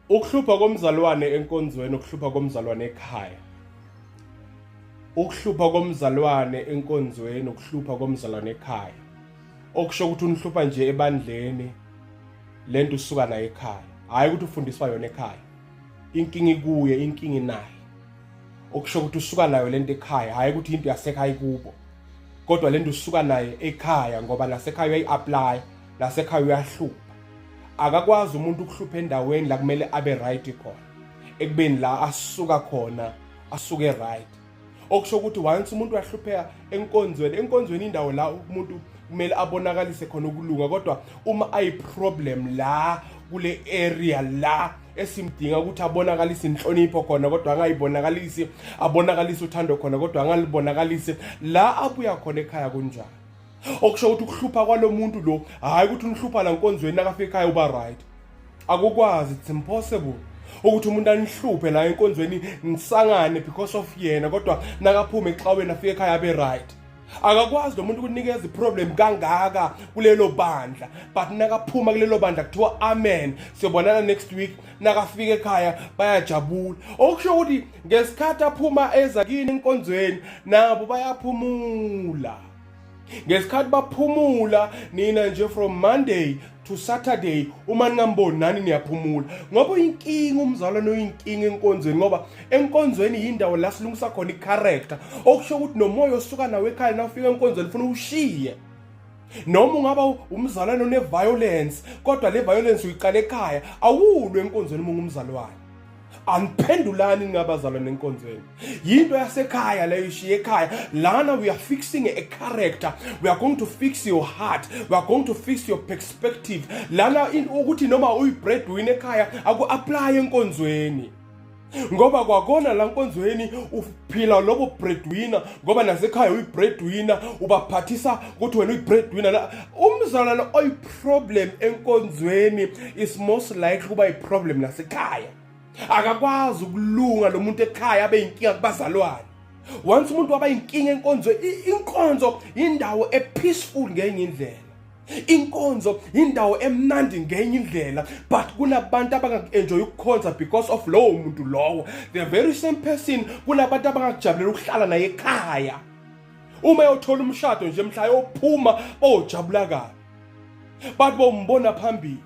Ukuhlupha komzalwane enkonzweni, ukuhlupha komzalwane ekhaya. Ukuhlupha komzalwane enkonzweni, ukuhlupha komzalwane ekhaya. Okusho ukuthi unihlupha nje ebandleni, lento usuka nayo ekhaya. Hayi ukuthi ufundiswa yona ekhaya. Inkingi kuye, inkingi naye. Okusho ukuthi usuka nayo lento ekhaya, hayi ukuthi into yasekhaya kubo. Kodwa lento usuka nayo ekhaya ngoba nasekhaya uyayi-apply, nasekhaya uyahlupha. Akakwazi umuntu ukuhlupha endaweni la kumele abe right khona. Ekubeni la asuka khona, asuke right. Okusho ukuthi once umuntu uyahlupheka enkonzweni indawo la umuntu kumele abonakalise khona ukulunga, kodwa uma ayi problem la kule area la esimdinga ukuthi abonakalise inhlonipho khona kodwa angayibonakalisi, abonakalise uthando khona kodwa angalibonakalise, la abuya khona ekhaya kunjani. Okusho ukuthi ukuhlupha kwalomuntu lo hayi ukuthi unihlupha la enkonzweni nakafika ekhaya uba right. Akukwazi, it's impossible ukuthi umuntu anihluphe la enkonzweni nisangane because of yena kodwa nakaphuma exaweni afike ekhaya abe right. Akakwazi lo muntu ukunikeza iproblem kangaka kulelo bandla, but nakaphuma kulelo bandla kuthiwa amen, siyobonana next week, nakafika ekhaya bayajabula. Okusho ukuthi ngesikhathi aphuma eza kini enkonzweni nabo bayaphumula. Ngesikhathi baphumula nina nje from Monday to Saturday uma ningamboni nani niyaphumula. Ngoba inkingi umzalwane oyinkingi enkonzweni, ngoba enkonzweni yindawo la silungisa khona icharacter. Okusho ukuthi nomoya osuka nawe ekhaya nawufika enkonzweni ufuna ushiye. Noma ungaba umzalwane one-violence, kodwa le violence uyiqala ekhaya, awulwe enkonzweni uma ungumzalwane. Aniphendulani ngabazalwane enkonzweni. Yinto yasekhaya leyo ishiye ekhaya. Lana we are fixing a character. We are going to fix your heart. We are going to fix your perspective. Lana ukuthi noma uyi-breadwinner ekhaya aku-apply enkonzweni. Ngoba kwakona la enkonzweni uphila lobo breadwinner, ngoba nasekhaya uyi-breadwinner, ubaphathisa ukuthi wena uyi-breadwinner. Umzalwane oyi-problem enkonzweni is most likely kuba yi-problem nasekhaya. Akakwazi ukulunga lo muntu ekhaya abe inkinga kubazalwane. Once umuntu waba inkinga enkonzweni, inkonzo indawo e-peaceful ngenye indlela. Inkonzo indawo emnandi ngenye indlela, but kunabantu abanga-enjoy ukukhonza because of lowo muntu lowo. The very same person kunabantu abangakujabulela ukuhlala naye ekhaya. Uma yothola umshado nje mhla yophuma bojabula kabi, but bombona phambili.